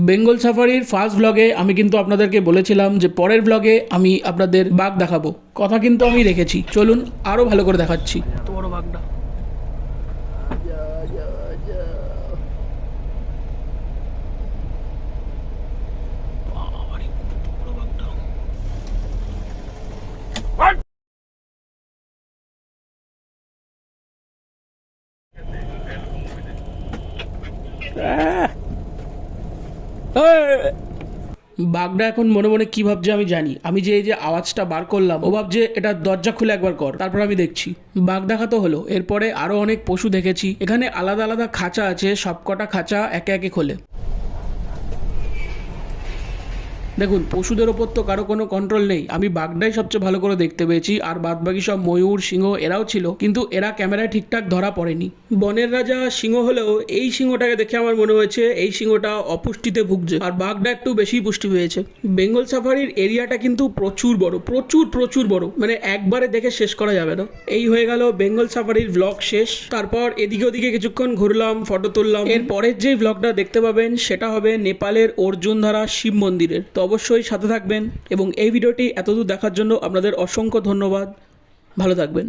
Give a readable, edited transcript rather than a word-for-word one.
Bengal সাফারির first ব্লগে আমি কিন্তু আপনাদেরকে বলেছিলাম যে পরের ব্লগে আমি আপনাদের বাঘ দেখাবো, কথা কিন্তু আমি রেখেছি। চলুন আরও ভালো করে দেখাচ্ছি। এত বড় বাঘটা বাঘটা এখন মনে মনে কি ভাবছে আমি জানি। আমি যে এই যে আওয়াজটা বার করলাম, ও ভাবছে এটা দরজা খুলে একবার কর, তারপর আমি দেখছি। বাঘ দেখা তো হলো, এরপরে আরো অনেক পশু দেখেছি। এখানে আলাদা আলাদা খাঁচা আছে, সবকটা খাঁচা একে একে খোলে। দেখুন, পশুদের ওপর তো কারো কোনো কন্ট্রোল নেই। আমি বাঘটাই সবচেয়ে ভালো করে দেখতে পেয়েছি, আর বাদবাকি সব ময়ূর, সিংহ এরাও ছিল, কিন্তু এরা ক্যামেরায় ঠিকঠাক ধরা পড়েনি। বনের রাজা সিংহ হলেও এই সিংহটাকে দেখে আমার মনে হয়েছে এই সিংহটা অপুষ্টিতে ভুগছে, আর বাঘটা একটু বেশি পুষ্টি পেয়েছে। বেঙ্গল সাফারির এরিয়াটা কিন্তু প্রচুর বড়, প্রচুর প্রচুর বড়, মানে একবারে দেখে শেষ করা যাবে না। এই হয়ে গেল বেঙ্গল সাফারির ব্লগ শেষ। তারপর এদিকে ওদিকে কিছুক্ষণ ঘুরলাম, ফটো তুললাম। এর পরের যে ব্লগটা দেখতে পাবেন সেটা হবে নেপালের অর্জুনধারা শিব মন্দিরের। তো অবশ্যই সাথে থাকবেন, এবং এই ভিডিওটি এতদূর দেখার জন্য আপনাদের অসংখ্য ধন্যবাদ। ভালো থাকবেন।